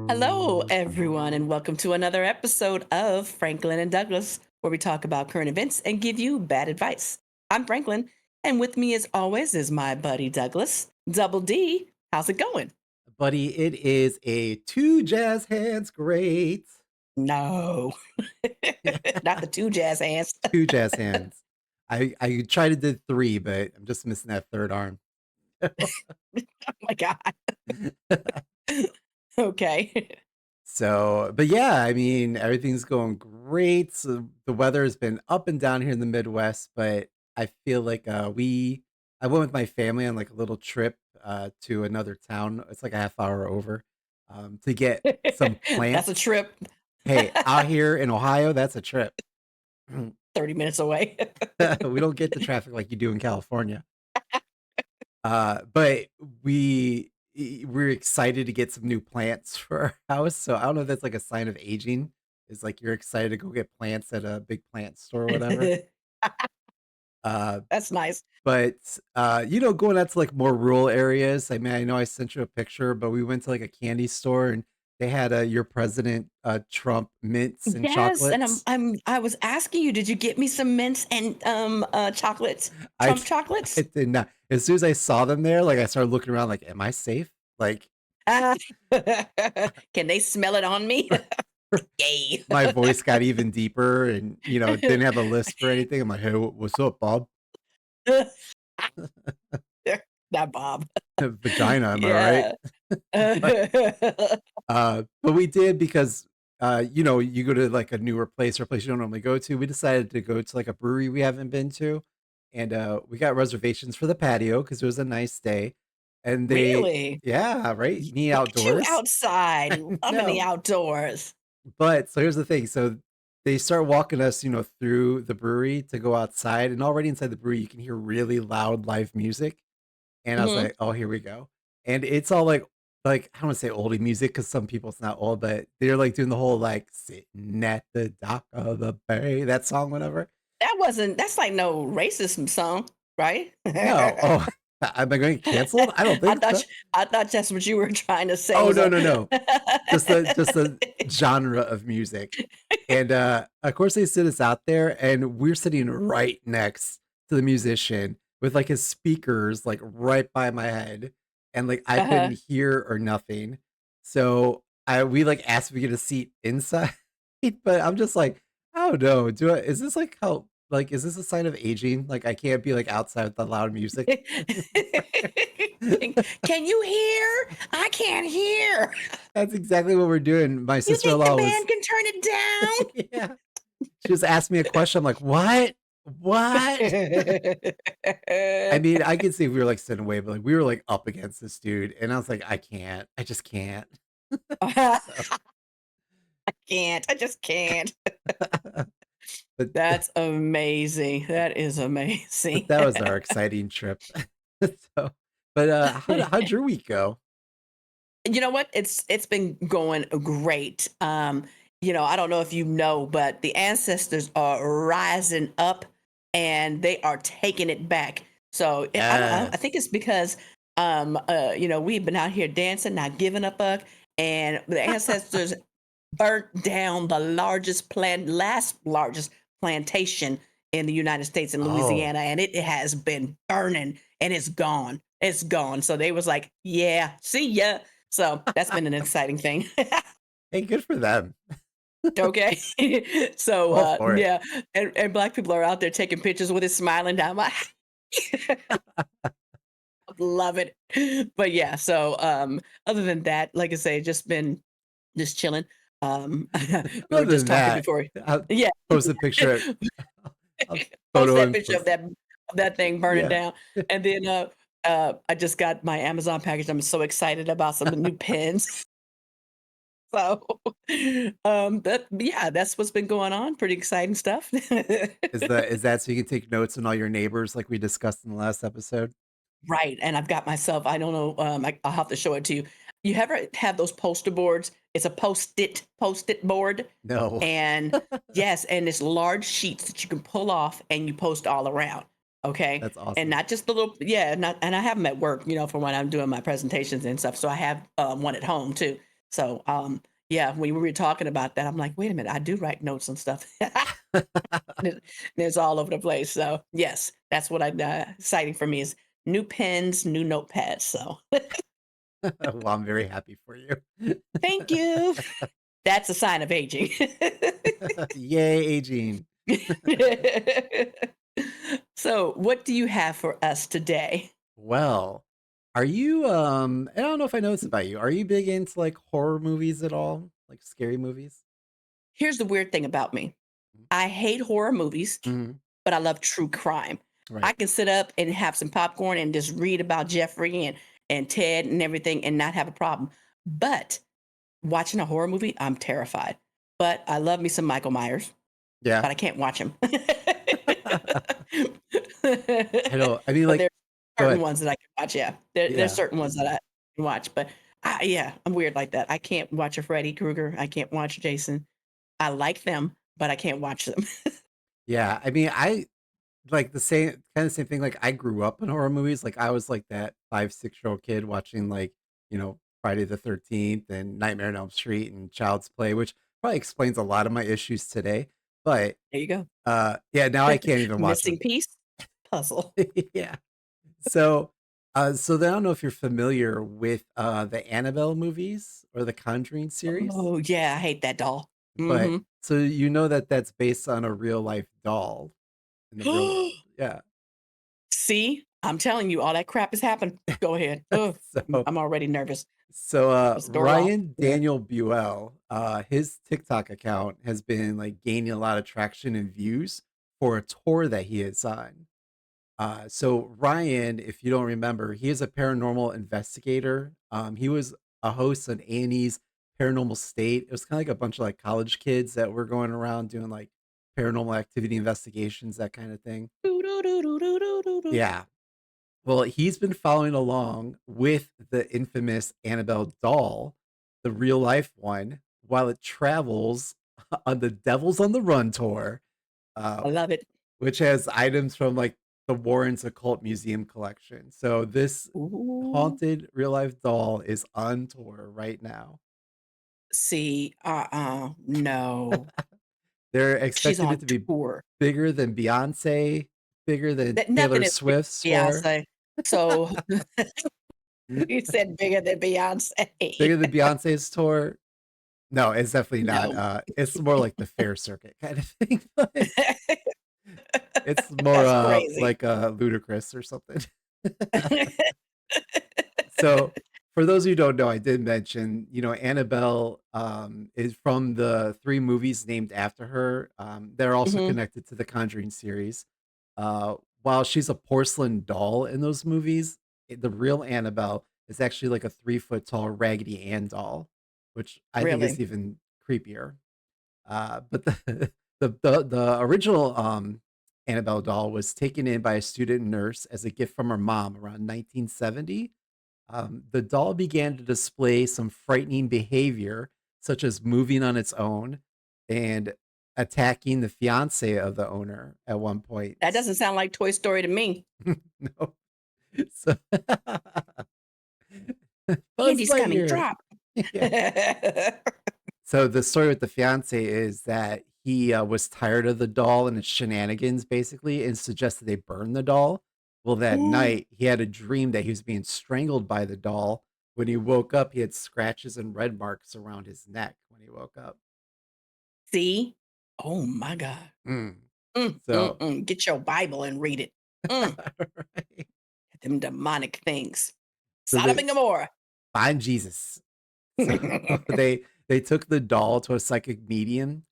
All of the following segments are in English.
Hello, everyone, and welcome to another episode of Franklin and Douglas, where we talk about current events and give you bad advice. I'm Franklin, and with me, as always, is my buddy Douglas. Double D, how's it going? Buddy, it is a two jazz hands great. No, not the two jazz hands. Two jazz hands. I tried to do three, but I'm just missing that third arm. Oh my God. Okay. But yeah, I mean, everything's going great. So the weather has been up and down here in the Midwest, but I feel like I went with my family on like a little trip to another town. It's like a half hour over to get some That's a plants. trip Hey, out here in Ohio, that's a trip. 30 minutes away. We don't get the traffic like you do in California. But we're excited to get some new plants for our house. So I don't know if that's like a sign of aging. Is like you're excited to go get plants at a big plant store or whatever. Uh, That's nice. but going out to like more rural areas. I mean, I know I sent you a picture, but we went to like a candy store and they had your president Trump mints and Yes, and chocolates. I was asking you, did you get me some mints and chocolates, I Trump I chocolates? did not. As soon as I saw them there, like I started looking around, like, am I safe? Like, Ah. Can they smell it on me? Yay. my voice got even deeper and, didn't have a lisp or anything. I'm like, "Hey, what's up, Bob?" Not Bob. Vagina, am I right? Yeah. But, but we did because, you go to, like, a newer place or a place you don't normally go to. We decided to go to, like, a brewery we haven't been to, and, we got reservations for the patio because it was a nice day, and they Really? yeah, right? You need Look at you outdoors. outside, loving the No. outdoors. But so here's the thing, so they start walking us, through the brewery to go outside, and already inside the brewery, you can hear really loud live music, and I was Mhm. like, "Oh, here we go." And it's all like, I don't wanna say oldie music because some people it's not old, but they're, like, doing the whole, like, "Sitting at the dock of the bay," that song, whatever. That's like no racist song, right? No. Oh, am I gonna get canceled? I don't I think thought so. you I thought that's what you were trying to say Oh, was no, a no, no. Just the genre of music. And, of course, they sit us out there, and we're sitting right next to the musician with, like, his speakers, like, right by my head, and, like, I couldn't Uh-huh. hear or nothing. So, we, like, asked if we get a seat inside, but I'm just like, "Oh, no. Do I is this, like, how like, is this a sign of aging? Like, I can't be, like, outside with the loud music?" Can you hear? I can't hear. That's exactly what we're doing. My You think the sister-in-law was band can turn it yeah. She just asked me a question, I'm like, "What? What?" I mean, I could see if we were, like, sitting away, but, like, we were, like, up against this dude, and I was like, "I can't. I just can't." down? So, I can't. I just can't. but That's amazing. That is but amazing. that was our exciting trip. So, but, how'd your week go? You know what? It's been going great. I don't know if you know, but the ancestors are rising up and they are taking it back. So I think Yes. it's because we've been out here dancing, not giving a fuck, and the ancestors burnt down the last largest plantation in the United States in Oh, Louisiana, and it has been burning and it's gone. It's gone. So they was like, yeah, see ya. So that's been an exciting thing. hey, good for them. Okay. So All for it. yeah, and black people are out there taking pictures with it, smiling down my love it. But yeah, so other than that, like I say, just been just chilling. We were Other just than talking that, before. I'll Yeah. post a picture I'll Post photo that and picture of post that thing burning yeah. down. And then I just got my Amazon package. I'm so excited about some new pens. So that's what's been going on. Pretty exciting stuff. Is that so you can take notes on all your neighbors like we discussed in the last episode? Right. And I've got myself, I don't know, I'll have to show it to you. You ever have those poster boards? It's a post-it board. No. And yes, and it's large sheets that you can pull off and you post all around. Okay. That's And awesome. not just the little, yeah, not, and I have them at work, for when I'm doing my presentations and stuff. So I have one at home too. So, yeah, when we were talking about that, I'm like, wait a minute, I do write notes and stuff. And it's all over the place. So, yes, that's what I exciting for me is new pens, new notepads. So, Well, I'm very happy for you. thank you. That's a sign of aging. Yay, aging. So, what do you have for us today? Well, are you, I don't know if I know this about you. Are you big into, like, horror movies at all? Like, scary movies? Here's the weird thing about me. I hate horror movies, Mhm. but I love true crime. I Right. can sit up and have some popcorn and just read about Jeffrey and Ted and everything and not have a problem. But watching a horror movie, I'm terrified. But I love me some Michael Myers, Yeah. but I can't watch him. I know. I mean, But like there's go certain ahead. ones that I can watch. Yeah, there's Yeah. certain ones that I can watch. But yeah, I'm weird like that. I can't watch a Freddy Krueger. I can't watch Jason. I like them, but I can't watch them. Yeah. I mean, I like the same kinda same thing, like, I grew up in horror movies, like, I was like that 5, 6-year-old kid watching, like, Friday the 13th and Nightmare on Elm Street and Child's Play, which probably explains a lot of my issues today, but, There you go. yeah, now I can't even watch Missing them. piece puzzle. Yeah. So, so then I don't know if you're familiar with, the Annabelle movies or the Conjuring series, Oh yeah, I hate that doll. but Hmm. so you know that that's based on a real life doll in the real world. Yeah. See, I'm telling you, all that crap has happened. Go ahead. Ugh, So I'm already nervous. So, Was the door locked? Ryan Yeah. Daniel Buell, his TikTok account has been like gaining a lot of traction and views for a tour that he is on. So Ryan, if you don't remember, he is a paranormal investigator. He was a host on A&E's Paranormal State. It was kind of like a bunch of like college kids that were going around doing like paranormal activity investigations, that kind of thing. Doo-doo-doo-doo-doo-doo-doo. Yeah. Well, he's been following along with the infamous Annabelle doll, the real life one, while it travels on the Devils on the Run tour, uh, I love it. which has items from like the Warrens Occult Museum collection. So this Ooh. haunted real life doll is on tour right now. See, no. They're She's expecting it on to be tour. bigger than Beyonce, bigger than That Taylor nothing is big Swift's as tour, Beyonce. So you said bigger than Beyonce. bigger than Beyonce's tour. No, it's definitely not, No. it's more like the fair circuit kind of thing, but it's more, That's crazy. like, Ludacris or something. So, for those who don't know, I did mention, Annabelle, is from the 3 movies named after her, they're also Mhm. connected to the Conjuring series. While she's a porcelain doll in those movies, the real Annabelle is actually like a 3-foot tall Raggedy Ann doll, which I think is Really? even creepier. But the the original, Annabelle doll was taken in by a student nurse as a gift from her mom around 1970. The doll began to display some frightening behavior, such as moving on its own and attacking the fiance of the owner at one point. That doesn't sound like Toy Story to me. No. So Buzz Andy's coming, Lightyear. drop. Yeah. So the story with the fiance is that he, was tired of the doll and its shenanigans, basically, and suggested they burn the doll. Well, that Ooh, night, he had a dream that he was being strangled by the doll. When he woke up, he had scratches and red marks around his neck when he woke up. see? Oh my god. Mm. Mm, mm, So mm. Get your Bible and read it. Mm, right. them demonic things. So Sodom they and Gomorrah. find Jesus. So they took the doll to a psychic medium,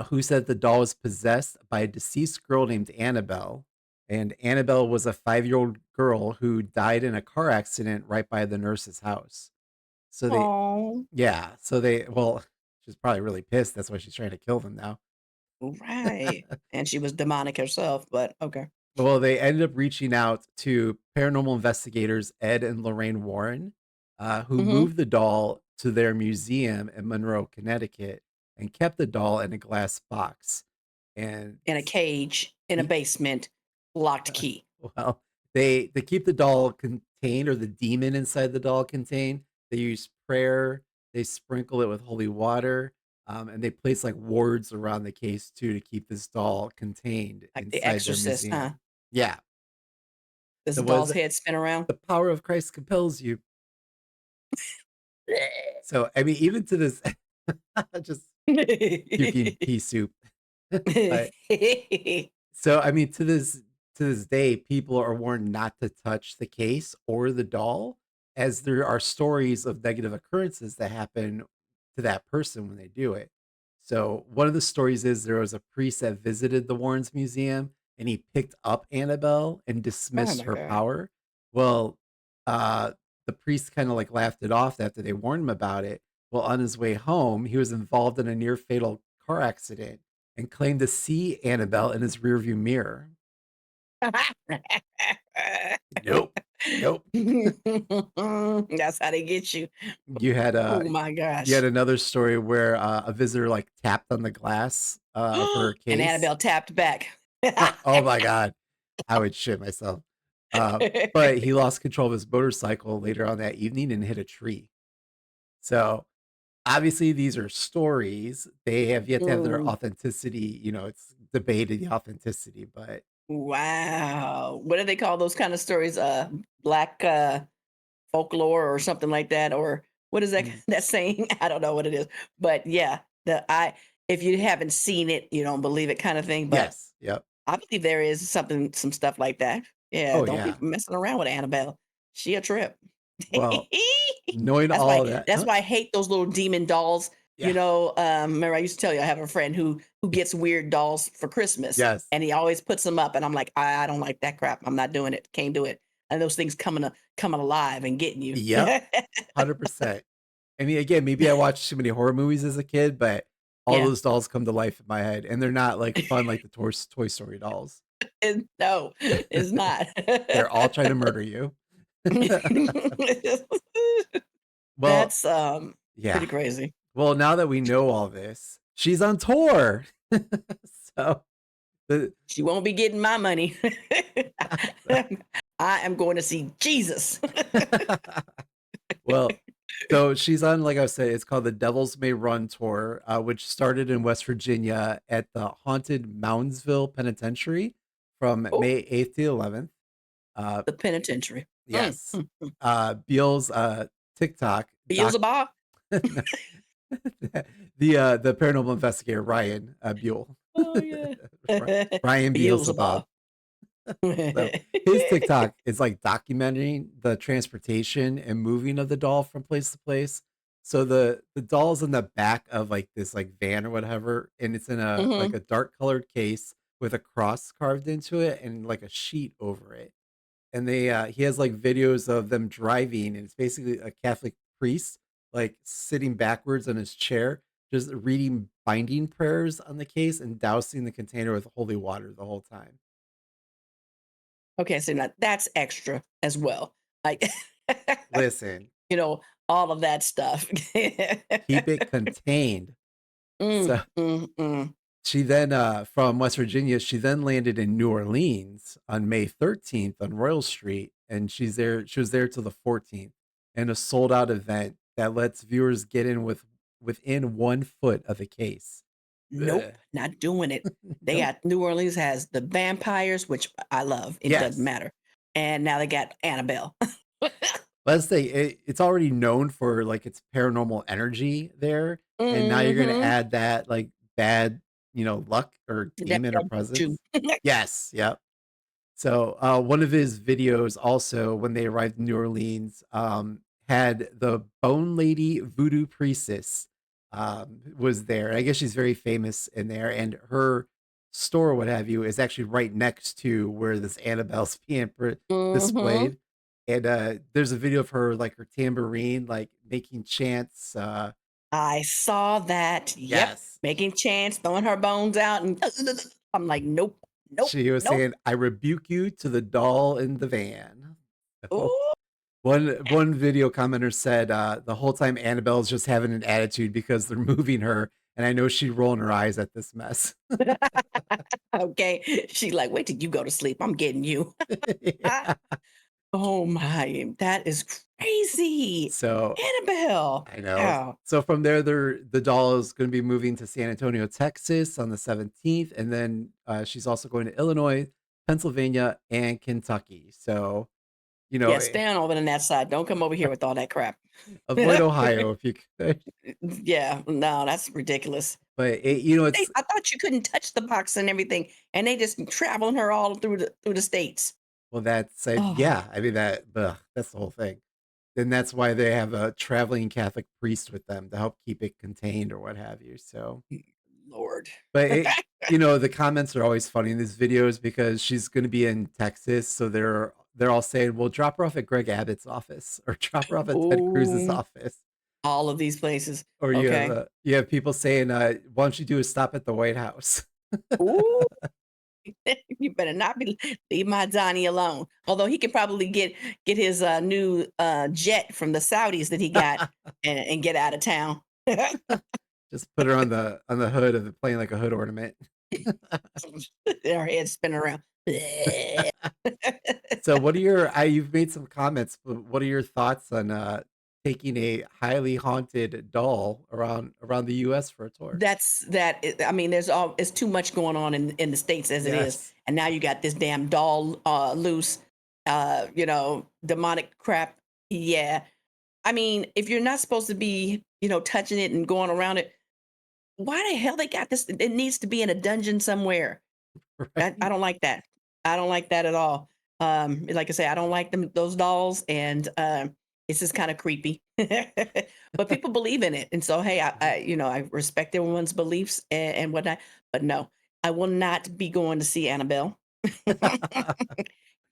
who said the doll was possessed by a deceased girl named Annabelle, and Annabelle was a 5-year-old girl who died in a car accident right by the nurse's house. So they Oh, yeah, so they well, she's probably really pissed, that's why she's trying to kill them now. right. And she was demonic herself, but okay. Well, they ended up reaching out to paranormal investigators Ed and Lorraine Warren, who Mhm. moved the doll to their museum in Monroe, Connecticut, and kept the doll in a glass box. And In a cage, in a y- basement, locked key. well, they keep the doll contained or the demon inside the doll contained. They use prayer They sprinkle it with holy water, and they place, like, wards around the case too to keep this doll contained Like The inside their Exorcist, huh? museum. Yeah. Does The the was doll's head spin around? "The power of Christ compels you." So, I mean, even to this just puking pea soup. But so, I mean, to this day, people are warned not to touch the case or the doll, as there are stories of negative occurrences that happen to that person when they do it. So, one of the stories is there was a priest that visited the Warrens Museum and he picked up Annabelle and Oh dismissed my her god. power. Well, uh, the priest kind of like laughed it off after they warned him about it. Well, on his way home, he was involved in a near fatal car accident and claimed to see Annabelle in his rearview mirror. Nope. Nope. That's how they get you. You had Oh my you had gosh. another story where, a visitor, like, tapped on the glass, of her And case. Annabelle tapped back. Oh my god. I would shit myself. Uh, but he lost control of his motorcycle later on that evening and hit a tree. So, obviously, these are stories. They have yet to have their Mm, authenticity, it's debated the authenticity, but wow. What do they call those kind of stories? Black folklore or something like that, or what is that mm, that saying? I don't know what it is, but yeah, the I if you haven't seen it, you don't believe it kind of thing. But yes, yep. I believe there is some stuff like that. Yeah, Oh, don't be yeah. messing around with Annabelle. She a trip. Well, knowing that's all why of that that's why I hate those little demon dolls. yeah. Remember I used to tell you I have a friend who gets weird dolls for Christmas, Yes. and he always puts them up, and I'm like, I don't like that crap. I'm not doing it. Can't do it. And those things coming alive and getting you. Yep. 100%. I mean, again, maybe I watched too many horror movies as a kid, but all Yeah. those dolls come to life in my head, and they're not, like, fun like the Toy Story dolls. No, it's not. They're all trying to murder you. Well, That's yeah. pretty crazy. Well, now that we know all this, she's on tour. So, the She won't be getting my money. I am going to see Jesus. well, so she's on, like I said, it's called the Devils May Run tour, which started in West Virginia at the haunted Moundsville Penitentiary from Oh, May 8th to 11th. Uh, the penitentiary. yes. Beale's TikTok doc Beelzebub? the paranormal investigator Ryan Buell. Oh, yeah. Ryan Beelzebub. Beelzebub. So his TikTok is like documenting the transportation and moving of the doll from place to place. So the doll's in the back of like this like van or whatever, and it's in a like Mhm. a dark colored case with a cross carved into it and like a sheet over it. And he has like videos of them driving, and it's basically a Catholic priest like sitting backwards on his chair, just reading binding prayers on the case and dousing the container with holy water the whole time. Okay, so now that's extra as well. Like, Listen, you know, all of that stuff. keep it contained. So Mm. she then from West Virginia, she then landed in New Orleans on May 13th on Royal Street, and she was there till the 14th, in a sold out event that lets viewers get in within 1 foot of the case. Ugh. Nope, not doing it. They Nope. got New Orleans has the vampires, which I love. It doesn't Yes. matter. And now they got Annabelle. Let's say it's already known for like its paranormal energy there, and now you're gonna Mhm. add that like bad, luck or That demon or bad juju. presence. Yes, yep. So, one of his videos also when they arrived in New Orleans, had the Bone Lady Voodoo Priestess, was there. I guess she's very famous in there, and her store, what have you, is actually right next to where this Annabelle's being Mhm. displayed. And there's a video of her, like her tambourine, like making chants. I saw that. Yep. Yes, Making chance, throwing her bones out, and I'm like, nope, nope, she was nope. saying, "I rebuke you to the doll in the van." Ooh. One video commenter said, "The whole time Annabelle's just having an attitude because they're moving her, and I know she's rolling her eyes at this mess." Okay. She's like, wait till you go to sleep. I'm getting you. Yeah. Oh my, that is crazy. So Annabelle. I know. Wow. So from there, the doll is going to be moving to San Antonio, Texas on the 17th. And then she's also going to Illinois, Pennsylvania, and Kentucky. So, you know, Yeah, stand over on that side. Don't come over here with all that crap. avoid Ohio if you could. Yeah, no, that's ridiculous. But, it's I thought you couldn't touch the box and everything, and they just traveling her all through the states. well, that's, Oh, yeah, I mean, that's the whole thing. Then that's why they have a traveling Catholic priest with them to help keep it contained or what have you. So, Lord. but the comments are always funny in these videos because she's gonna be in Texas, so they're all saying, "Well, drop her off at Greg Abbott's office or drop her off at Ted Cruz's Oh, office." all of these places. Or Okay. you have people saying, "Why don't you do a stop at the White House?" Ooh, you better not be leave my Johnny alone. Although he could probably get his new jet from the Saudis that he got and get out of town. Just put her on the hood of the plane like a hood ornament. Their heads spin around. So what are you've made some comments, but what are your thoughts on, taking a highly haunted doll around the US for a tour? I mean, there's all it's too much going on in the states as it is, Yes. and now you got this damn doll loose, demonic crap. Yeah, I mean, if you're not supposed to be, touching it and going around it, why the hell they got this? It needs to be in a dungeon somewhere. I Right? don't like that. I don't like that at all. Like I say, I don't like those dolls, and it's just kind of creepy. But people believe in it, and so hey, I respect everyone's beliefs and whatnot. But no, I will not be going to see Annabelle.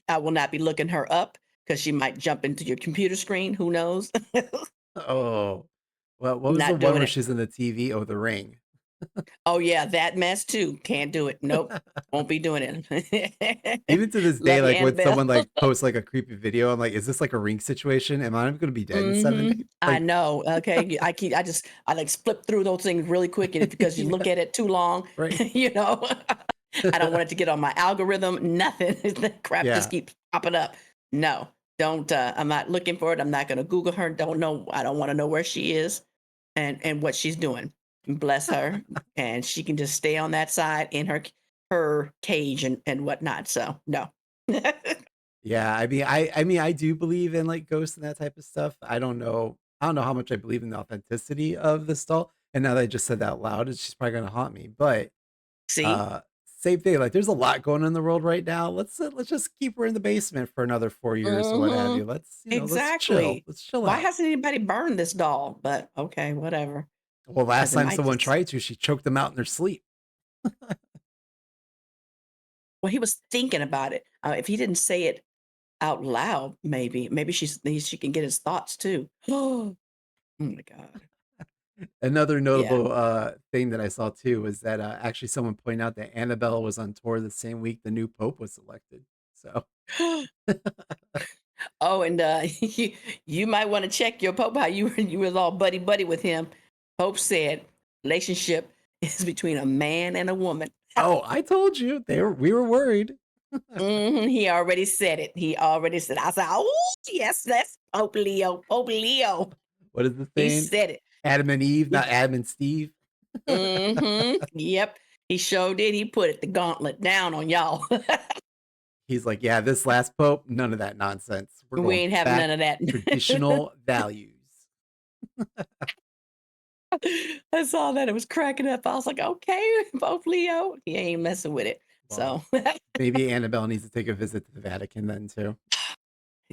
I will not be looking her up because she might jump into your computer screen. Who knows? Oh. Well, what was the Not one doing where it. she's in the TV? Oh, The Ring. Oh yeah, that mess too. Can't do it. Nope. Won't be doing it. Even to this day, Love you, like, when Annabelle. someone, like, posts, like, a creepy video, I'm like, "Is this like a Ring situation? Am I gonna be dead in 7 days?" Mhm. I Like know, okay, I like flip through those things really quick, and it's because you look Yeah, at it too long, right. you know? I don't want it to get on my algorithm, nothing. That crap just Yeah. keeps popping up. No, don't, I'm not looking for it, I'm not gonna Google her, I don't wanna know where she is and what she's doing. Bless her, and she can just stay on that side in her cage and whatnot, so, no. Yeah, I mean, I do believe in, like, ghosts and that type of stuff. I don't know how much I believe in the authenticity of this doll, and now that I just said that out loud, it's just probably gonna haunt me, but, See? uh, same thing, like, there's a lot going on in the world right now. Let's just keep her in the basement for another 4 years or what have you. Mhm. Let's chill. Exactly. Let's chill Why out. hasn't anybody burned this doll? But okay, whatever. Well, last Because it time might someone just tried to, she choked them out in their sleep. well, he was thinking about it. If he didn't say it out loud, maybe she can get his thoughts too. Oh my God. Another Yeah. notable, thing that I saw too was that, actually someone pointed out that Annabelle was on tour the same week the new pope was elected. So Oh, and you might want to check your Pope how you was all buddy buddy with him. Pope said relationship is between a man and a woman. Oh, I told you. We were worried. He already said it. He already said. I said, "Oh yes, that's Pope Leo. Pope Leo. What is the He saying? said it." Adam and Eve, not He, Adam and Steve. Yep. He sure did. He put it the gauntlet down on y'all. He's like, "Yeah, this last pope, none of that nonsense. We're We going ain't having back none of that. traditional values." I saw that. It was cracking up. I was like, okay, Pope Leo. He ain't messing with it. Well, So I maybe Annabelle needs to take a visit to the Vatican then too.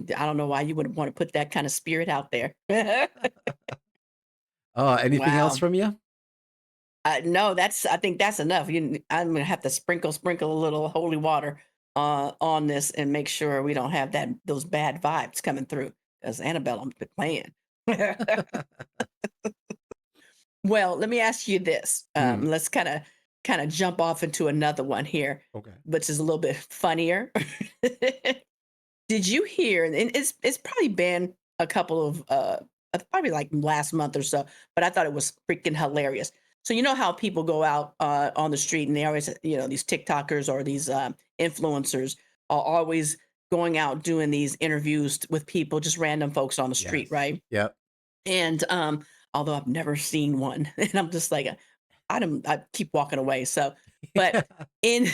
don't know why you would want to put that kind of spirit out there. Anything else Wow. from you? No, I think that's enough. I'm gonna have to sprinkle a little holy water on this and make sure we don't have those bad vibes coming through. Because Annabelle, I'm playing. Well, let me ask you this. Hmm, Let's kind of jump off into another one here, okay. which is a little bit funnier. Did you hear? And it's probably been a couple of probably like last month or so, but I thought it was freaking hilarious. So you know how people go out on the street and they always, these TikTokers or these influencers are always going out doing these interviews with people, just random folks on the street, Yes. right? Yep. And although I've never seen one, and I'm just like, I keep walking away. So, but in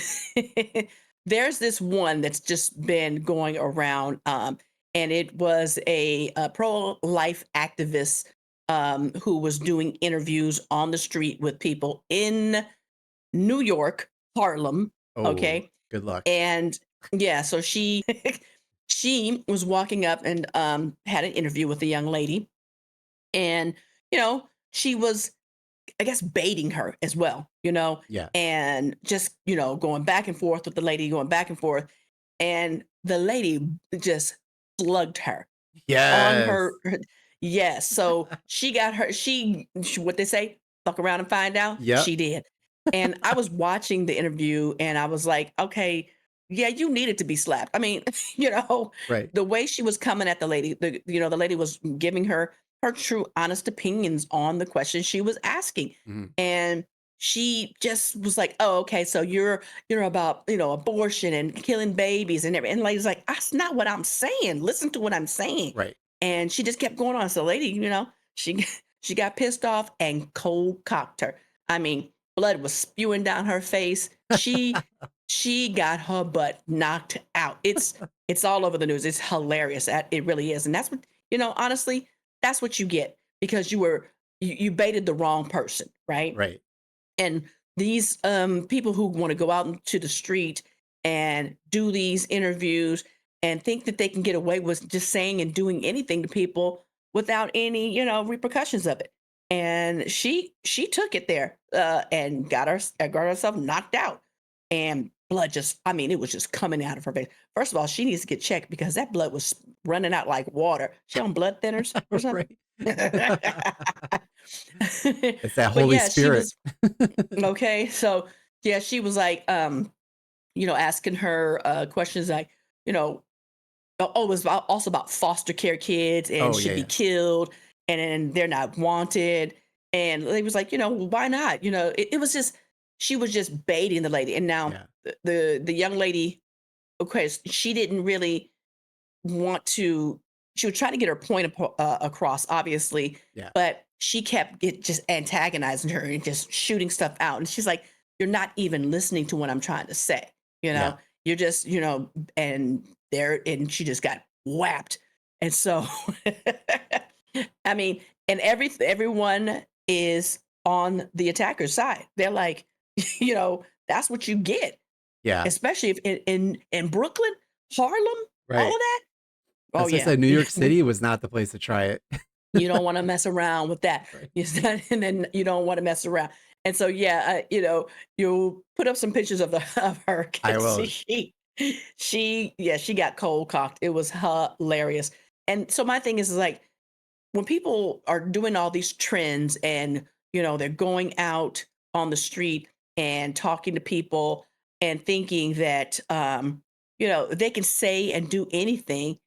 there's this one that's just been going around, and it was a pro life activist who was doing interviews on the street with people in New York, Harlem. Oh, Okay, good luck. and yeah, so she she was walking up and had an interview with a young lady, and she was, I guess, baiting her as well, Yes. and just, going back and forth with the lady, going back and forth. And the lady just slugged her on Yes. yes. So she got her, what they say, fuck around and find out. Yep. She did. And I was watching the interview and I was like, okay, yeah, you needed to be slapped. I mean, you know, Right. the way she was coming at the lady, the lady was giving her true honest opinions on the questions she was asking. Mhm. And she just was like, "Oh, okay, so you're about, abortion and killing babies and everything." And the lady's like, "That's not what I'm saying. Listen to what I'm saying." Right. And she just kept going on. So, lady, she she got pissed off and cold cocked her. I mean, blood was spewing down her face. She got her butt knocked out. It's all over the news. It's hilarious. It really is. And that's what, honestly, that's what you get because you baited the wrong person, right? Right. And these people who want to go out into the street and do these interviews and think that they can get away with just saying and doing anything to people without any repercussions of it. And she took it there and got herself knocked out, and blood just, I mean, it was just coming out of her face. First of all, she needs to get checked because that blood was running out like water. She on blood thinners or something. Right. It's that But Holy yeah, she Spirit. was okay. So yeah, she was like, asking her questions like, you know, it was also about foster care kids and Oh, should yeah, be yeah. killed and they're not wanted. And they was like, "Well, why not?" It was just, she was just baiting the lady. And now Yeah. the young lady, okay, she didn't really want to, she was trying to get her point across, obviously, Yeah. but she kept just antagonizing her and just shooting stuff out. And she's like, "You're not even listening to what I'm trying to say. You Yeah. know, you're just, and there, and she just got whapped. And so, I mean, and everyone is on the attacker's side. They're like, that's what you get, Yeah. especially if in Brooklyn, Harlem, all of Right. that. Oh That's why I yeah, said New York City was not the place to try it. you don't want to mess around with that. Right. And then you don't want to mess around. And so yeah, you put up some pictures of the of her I because will. she got cold cocked. It was hilarious. And so my thing is like, when people are doing all these trends and they're going out on the street and talking to people and thinking that they can say and do anything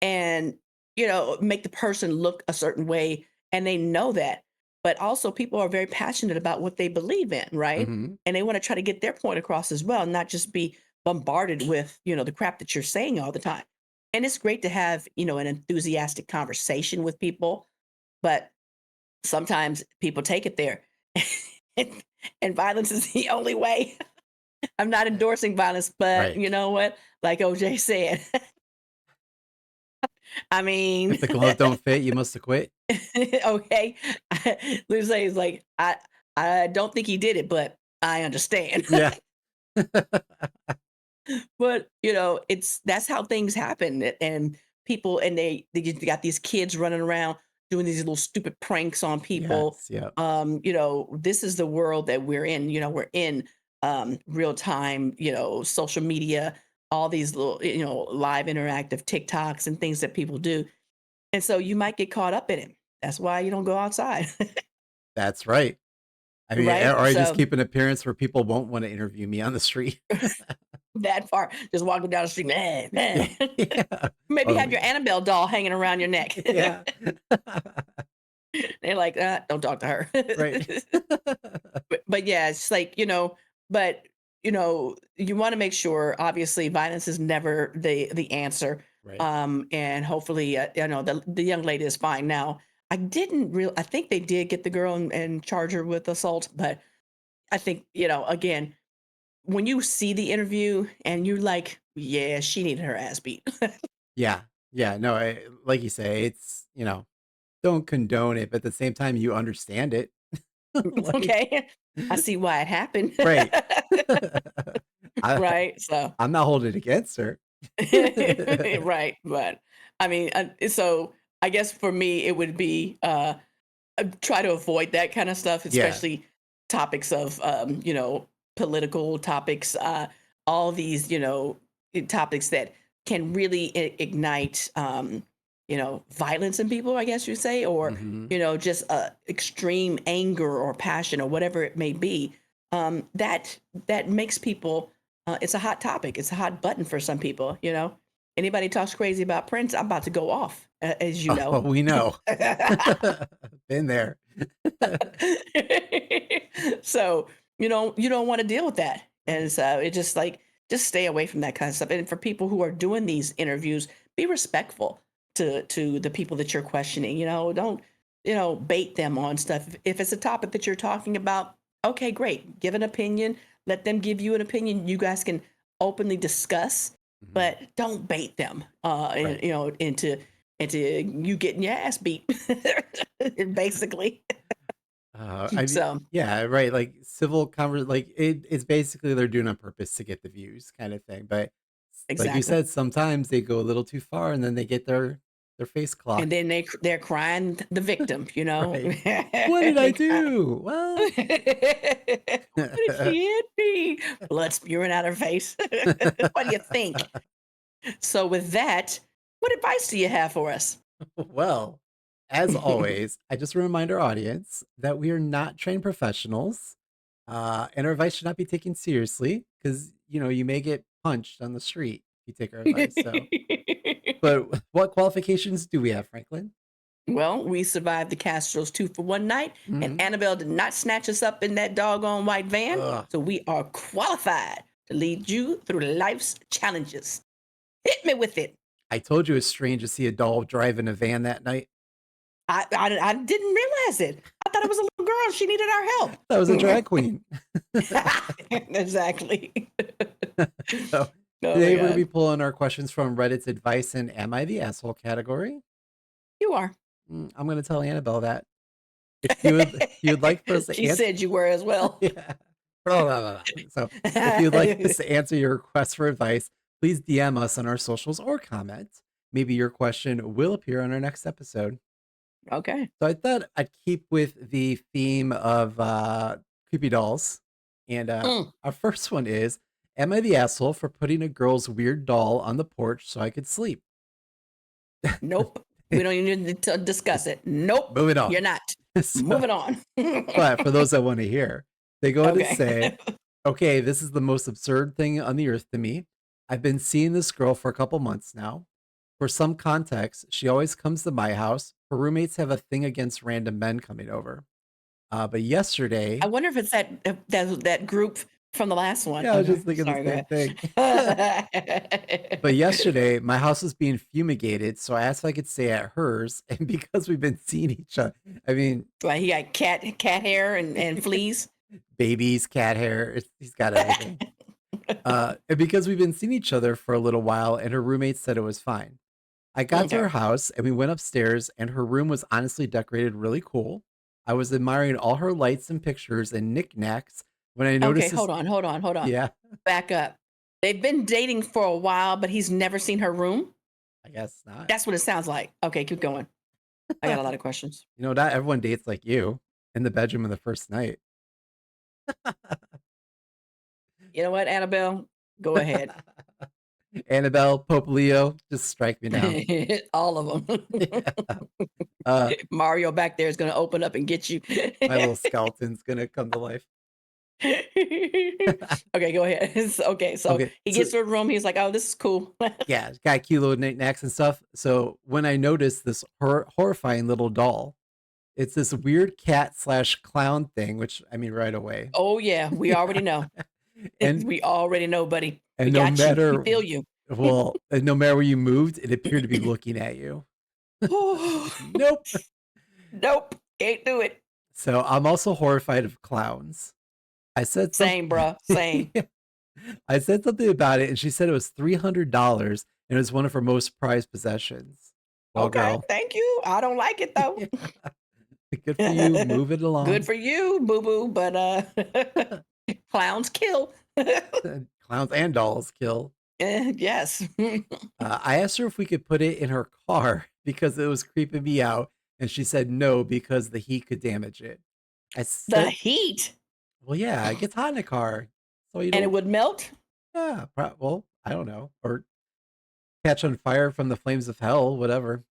and make the person look a certain way, and they know that. But also people are very passionate about what they believe in, right? Mhm. And they want to try to get their point across as well, not just be bombarded with the crap that you're saying all the time. And it's great to have an enthusiastic conversation with people, but sometimes people take it there. and, and violence is the only way. I'm not endorsing violence, but Right. you know what, like OJ said, I mean, If the glove don't fit, you must have quit. okay. Luce is like, I don't think he did it, but I understand. Yeah. But it's that's how things happen, and people, and they just got these kids running around doing these little stupid pranks on people. Yes. Yep. This is the world that we're in. We're in real time, social media, all these little, live interactive TikToks and things that people do. And so you might get caught up in it. That's why you don't go outside. That's right. I mean, or Right? I just So keep an appearance where people won't wanna interview me on the street. that far, just walking down the street, man, Yeah. man. Yeah. Maybe Oh, have your Annabelle doll hanging around your neck. yeah. They're like, don't talk to her. Right. But yeah, it's like, but you want to make sure, obviously, violence is never the answer. Right. And hopefully, the young lady is fine now. I think they did get the girl and charge her with assault, but I think, again, when you see the interview and you're like, yeah, she needed her ass beat. Yeah. Yeah. No, like you say, it's, don't condone it, but at the same time, you understand it. Like, Okay. I see why it happened. right. I, Right. So, I'm not holding it against her. right. But I mean, so I guess for me, it would be, try to avoid that kind of stuff, Yeah. especially topics of, political topics, all these, topics that can really ignite, violence in people, I guess you say, or, Hmm. just extreme anger or passion or whatever it may be. That makes people, it's a hot topic. It's a hot button for some people. Anybody talks crazy about Prince, I'm about to go off, as you Oh, know. we know. Been there. So you don't want to deal with that, and Right. so it just stay away from that kind of stuff. And for people who are doing these interviews, be respectful to the people that you're questioning. Don't bait them on stuff. If it's a topic that you're talking about, okay, great, give an opinion. Let them give you an opinion. You guys can openly discuss, Mhm. but don't bait them. Right. Into you getting your ass beat, basically. I mean, So yeah, right. Like like it's basically they're doing on purpose to get the views, kind of thing. But like you exactly. said, sometimes they go a little too far, and then they get their face And clocked. then they're crying the victim, Right. What did I they cry. do? Well, What did she hit me? Blood spewing out her face. What do you think? So with that, what advice do you have for us? well, as always, I just remind our audience that we are not trained professionals, and our advice should not be taken seriously because you may get punched on the street if you take our advice. So, but what qualifications do we have, Franklin? Well, we survived the Castros 2 for 1 night, and Mhm. Annabelle did not snatch us up in that doggone white van. Ugh. So we are qualified to lead you through life's challenges. Hit me with it. I told you it's strange to see a doll driving a van that night. I didn't realize it. I thought it was a little girl. She needed our That was a help. drag queen. Exactly. So Oh my today we're gonna be God. pulling our questions from Reddit's advice and Am I the Asshole category. You are. I'm gonna tell Annabelle that. If you would like for us to She answer. said you were as well. Yeah. Blah, blah, blah, blah. So if you'd like us to answer your request for advice, please DM us on our socials or comment. Maybe your question will appear on our next episode. Okay. So I thought I'd keep with the theme of creepy dolls. And Mm, our first one is, am I the asshole for putting a girl's weird doll on the porch so I could sleep? nope. We don't even need to discuss it. Nope. Moving You're on. not. So, Moving on. but for those that want to hear, they go on to Okay. say, okay, this is the most absurd thing on the earth to me. I've been seeing this girl for a couple months now. For some context, she always comes to my house. Her roommates have a thing against random men coming over. But I yesterday, wonder if it's that group from the last one. yeah, I was Okay. just thinking the Sorry. Go same thing. But ahead. yesterday, my house was being fumigated, so I asked if I could stay at hers. And because we've been seeing each other, I mean, Like he got cat hair and fleas. babies, cat hair, he's got everything. And because we've been seeing each other for a little while, and her roommate said it was fine. I got to Okay. her house and we went upstairs, and her room was honestly decorated really cool. I was admiring all her lights and pictures and knickknacks when I Okay. noticed this. Hold on. Yeah, Back up. They've been dating for a while, but he's never seen her room. I guess not. That's what it sounds like. Okay, keep going. I got a lot of questions. Not everyone dates like you in the bedroom of the first night. You know what, Annabelle? Go ahead. Annabelle, Pope Leo, just strike me down. All of them. Yeah. Uh, Mario back there is going to open up and get you. my little skeleton's gonna come to life. Okay, go ahead. Okay, so Okay, he so gets to a room. He's like, "Oh, this is cool." yeah, it's got cute little knickknacks and stuff. So when I noticed this horrifying little doll, it's this weird cat slash clown thing, which I mean right away. Oh yeah, we Yeah. already know. And We already know, buddy. We and no got you. We matter feel you. and no matter where you moved, it appeared to be looking at you. Nope. Nope, can't do it. So I'm also horrified of clowns. I said Same, something. bruh, same. I said something about it, and she said it was $300, and it was one of her most prized possessions. Well, Okay, girl, thank you. I don't like it though. yeah, good for you. Move it Good along. for you, boo boo, but clowns kill. Clowns and dolls kill. Yes. I asked her if we could put it in her car because it was creeping me out, and she said no because the heat could damage it. I The said, heat, "Well, yeah, it gets hot in a car, so you and it don't." would melt. Yeah, well, I don't know, or catch on fire from the flames of hell, whatever.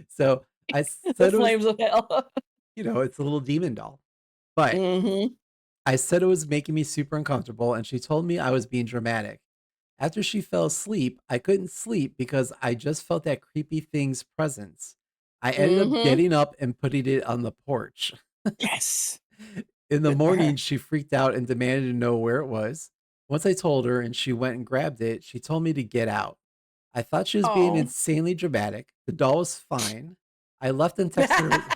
So I The said it was, flames of hell. it's a little demon doll, but Hmm. I said it was making me super uncomfortable, and she told me I was being dramatic. After she fell asleep, I couldn't sleep because I just felt that creepy thing's presence. I ended up Hmm. getting up and putting it on the porch. Yes. In the Good for her. morning, she freaked out and demanded to know where it was. Once I told her and she went and grabbed it, she told me to get out. I thought she was being Oh. insanely dramatic. The doll was fine. I left and texted her.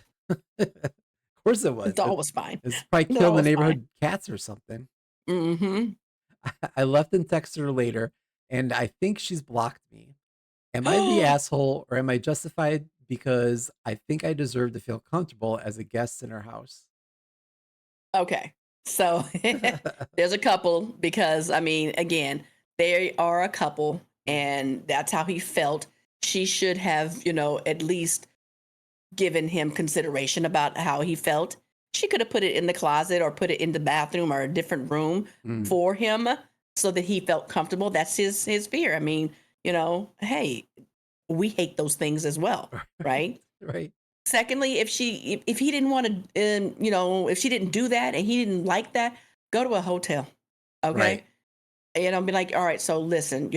Of course it The was. doll was fine. It's probably The killing doll the was fine. neighborhood cats or something. Hmm. I left and texted her later, and I think she's blocked me. Am I the asshole or am I justified because I think I deserve to feel comfortable as a guest in her house? Okay. So there's a couple because I mean, again, they are a couple and that's how he felt. She should have, at least given him consideration about how he felt. She could have put it in the closet or put it in the bathroom or a different room Mm. for him so that he felt comfortable. That's his fear. I mean, hey, we hate those things as well, Right. right? Right. Secondly, if he didn't want to, if she didn't do that and he didn't like that, go to a hotel, okay? Right. Be like, all right, so listen,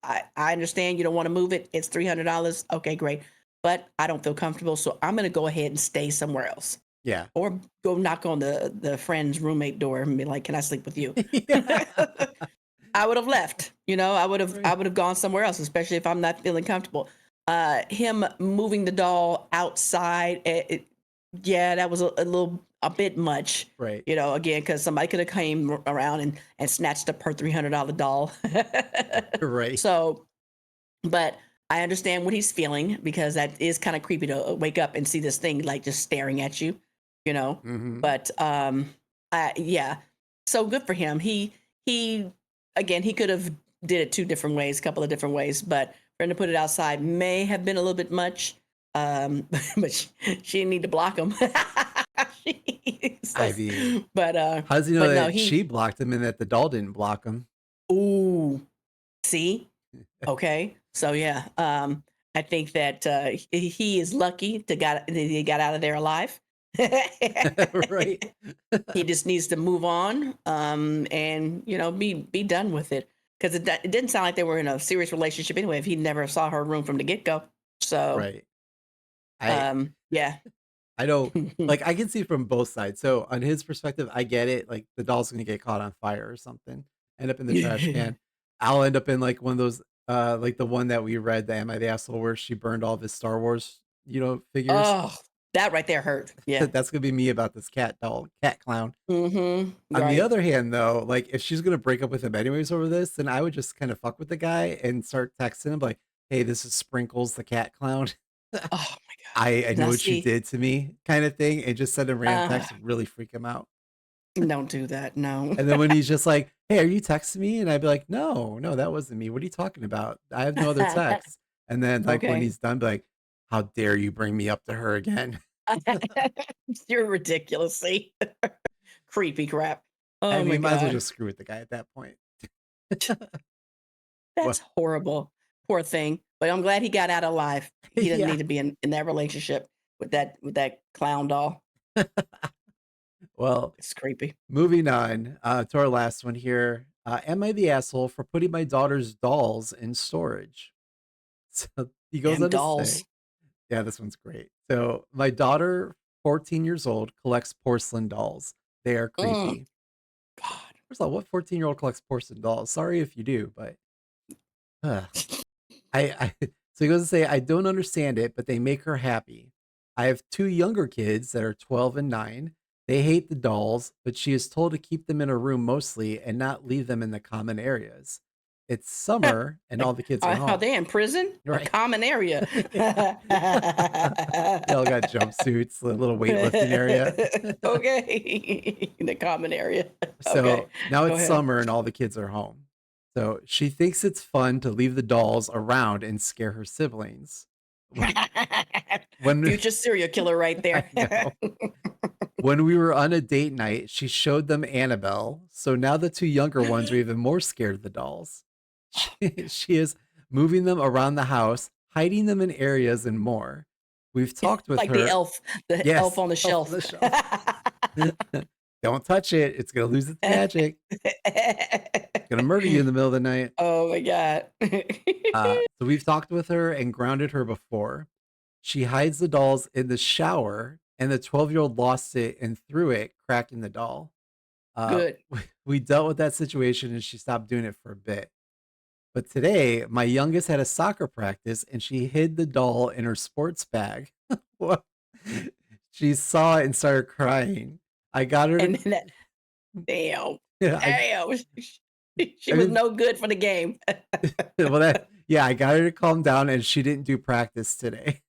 I understand you don't want to move it. It's $300. Okay, great, but I don't feel comfortable, so I'm gonna go ahead and stay somewhere else, Yeah. or go knock on the friend's roommate door and be like, can I sleep with you? Yeah. I would have left. I Right. would have gone somewhere else, especially if I'm not feeling comfortable. Him moving the doll outside, yeah, that was a bit much. Right. Again, because somebody could have came around and snatched up her $300 doll. Right. So, but I understand what he's feeling because that is kind of creepy to wake up and see this thing like just staring at you, you know. Mhm. But yeah, so good for him. He again he could have did it two different ways, a couple of different ways, but for him to put it outside may have been a little bit much. But she didn't need to block him. I mean, But how does he know but no, that he she blocked him and that the doll didn't block him? ooh, see? Okay. So yeah, I think that he is lucky that he got out of there alive. Right. He just needs to move on, and be done with it because it didn't sound like they were in a serious relationship anyway. If he never saw her room from the get go, so Right. I yeah. I don't like, I can see from both sides. So, on his perspective, I get it, like, the doll's gonna get caught on fire or something, end up in the trash can. I'll end up in, like, one of those, like, the one that we read, the Am I the Asshole, where she burned all of his Star Wars, figures. Oh, that right there hurt. Yeah. That's gonna be me about this cat clown. Mm-hmm. On the Right. other hand, though, like, if she's gonna break up with him anyways over this, then I would just kinda fuck with the guy and start texting him like, "Hey, this is Sprinkles the cat clown. Oh my God. I know Now what you see, did to me," kinda thing, and just send him random uh, texts, really freak him out. don't do that. No. And then when he's just like, "Hey, are you texting me?" And I'd be like, "No, no, that wasn't me. What are you talking about? I have no other texts." And then, like, when Okay. he's done, be like, "How dare you bring me up to her again?" You're ridiculous. See? Creepy crap. I Oh my mean, might as well God. just screw with the guy at that point. That's Well, horrible. Poor thing. But I'm glad he got out alive. He doesn't yeah. need to be in that relationship with that clown doll. Well, It's creepy. moving on, to our last one here. Am I the asshole for putting my daughter's dolls in storage? So he goes Damn on to dolls. say, yeah, this one's great. So my daughter, 14 years old, collects porcelain dolls. They are Mm, creepy. God. First of all, what 14-year-old collects porcelain dolls? Sorry if you do, but ugh. I so he goes to say, "I don't understand it, but they make her happy. I have 2 younger kids that are 12 and 9. They hate the dolls, but she is told to keep them in her room mostly and not leave them in the common areas. It's summer and all Like, the kids are are home." they in prison? A Right. common area. They all got jumpsuits, a little weightlifting area. Okay. In the common area. Okay. So, now Go it's ahead. summer and all the kids are home. So, she thinks it's fun to leave the dolls around and scare her siblings. When when Future serial killer right I there. know. When we were on a date night, she showed them Annabelle, so now the 2 younger ones are even more scared of the dolls. She is moving them around the house, hiding them in areas and more. We've talked with Like the her. elf, the elf Yes, on the Elf on shelf. the Shelf. Don't touch it, it's gonna lose its magic. It's gonna murder you in the middle of the night. Oh my god. So we've talked with her and grounded her before. She hides the dolls in the shower, and the 12-year-old lost it and threw it, cracking the doll. Good. We dealt with that situation and she stopped doing it for a bit. But today, my youngest had a soccer practice and she hid the doll in her sports bag. What? She saw it and started crying. I got her to And then that damn. yeah, Damn. She I was mean, no good for the game. well, I got her to calm down and she didn't do practice today.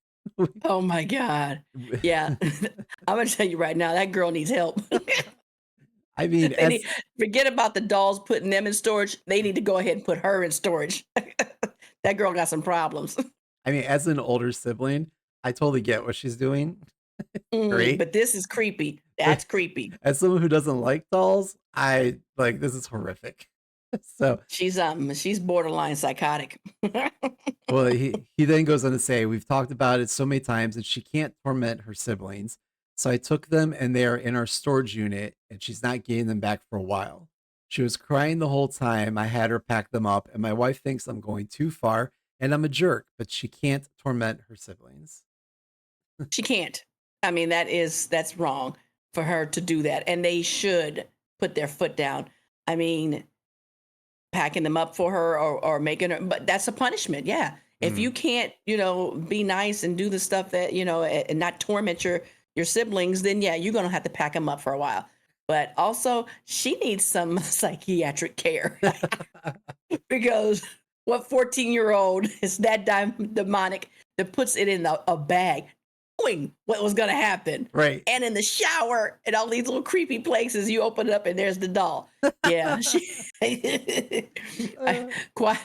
Oh my god. We- Yeah. I'm gonna tell you right now, that girl needs help. I mean, They need forget about the dolls, putting them in storage. They need to go ahead and put her in storage. That girl got some problems. as an older sibling, I totally get what she's doing. Great. But this is creepy. But That's creepy. as someone who doesn't like dolls, I like this is horrific. So, She's borderline psychotic. well, he then goes on to say, "We've talked about it so many times, and she can't torment her siblings. So I took them, and they are in our storage unit, and she's not getting them back for a while. She was crying the whole time. I had her pack them up, and my wife thinks I'm going too far, and I'm a jerk, but she can't torment her siblings." She can't. I mean, that's wrong for her to do that. And they should put their foot down. I mean, packing them up for her or making her, but that's a punishment. Yeah. If Mm, you can't, be nice and do the stuff that, and not torment your siblings, then yeah, you're gonna have to pack them up for a while. But also, she needs some psychiatric care because what 14-year-old is that demonic that puts it in a bag, knowing what was going to happen, right. and in the shower and all these little creepy places, you open it up and there's the doll. Yeah, she. I, Uh,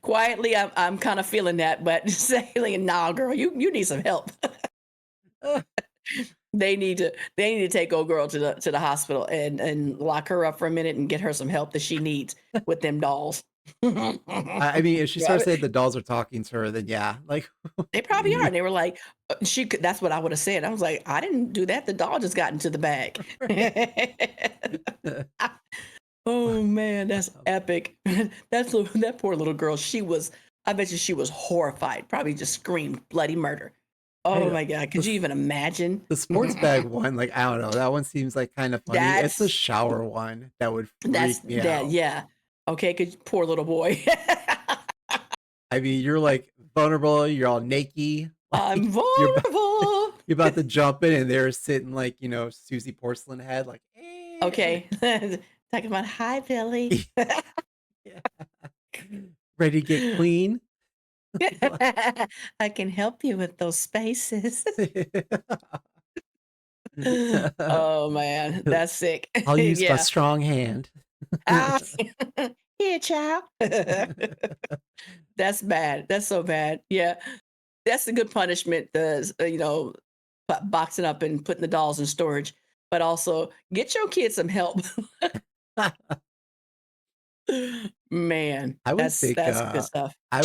quietly, I'm kind of feeling that, but saying, "Nah, girl, you need some help." uh, They need to take old girl to the hospital and lock her up for a minute and get her some help that she needs with them dolls. I mean, if she Yeah, starts saying the dolls are talking to her, then yeah, like, they probably are. And they were like, she could. That's what I would have said. I was like, I didn't do that. The doll just got into the bag. Oh man, that's epic. That poor little girl. She was. I bet you she was horrified. Probably just screamed bloody murder. I Oh know. my god, could you The even imagine? The sports bag one, like, I don't know, that one seems, like, kinda funny. It's the That's shower one that would that's freak me that. out. Yeah. Okay, cause poor little boy. I mean, you're, like, vulnerable, you're all naked, I'm like, you're about vulnerable. you're about to jump in, and they're sitting, like, Susie Porcelain Head, like, Okay. Talking about hi, Billy. Yeah. Ready to get clean? I can help you with those spaces. Oh man, that's sick. I'll use my Yeah. strong hand. Ah, here, child. That's bad. That's so bad. Yeah. That's a good punishment. The boxing up and putting the dolls in storage, but also get your kids some help. Man, I would that's think, that's good stuff. I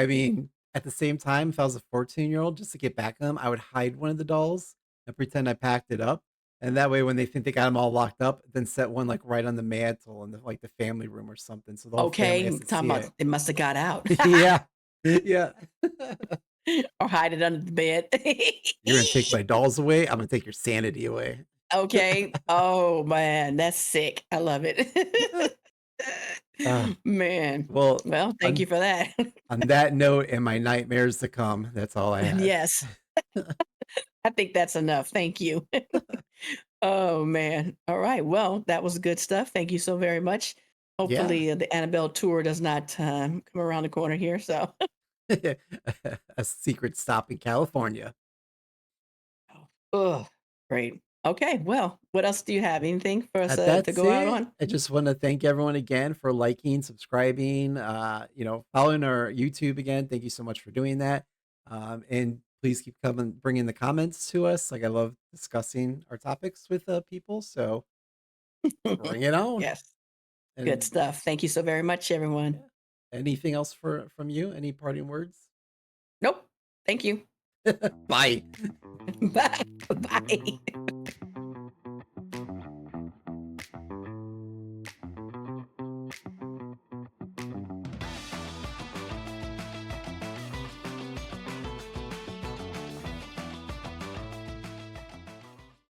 mean, at the same time, if I was a 14-year-old, just to get back at them, I would hide one of the dolls and pretend I packed it up, and that way, when they think they got them all locked up, then set one, like, right on the mantle in the family room or something, so the whole family has Okay, to talking see about it. it must have got out Yeah. Yeah. or hide it under the bed. "You're gonna take my dolls away, I'm gonna take your sanity away." Okay. Oh man, that's sick. I love it. Uh, Man. well, Well, thank you on for that. on that note and my nightmares to come, that's all I had. Yes. I think that's enough. Thank you. Oh man. All right. Well, that was good stuff. Thank you so very much. Yeah. Hopefully, the Annabelle tour does not come around the corner here. So, A secret stop in California. oh, great. Okay. Well, what else do you have? Anything for us to That's go out it. on? I just want to thank everyone again for liking, subscribing, following our YouTube again. Thank you so much for doing that. And please keep coming, bringing the comments to us. Like I love discussing our topics with people. So bring it on. Yes. Good And stuff. Thank you so very much, everyone. yeah, anything else from you? Any parting words? Nope. Thank you. Bye. Bye. Bye.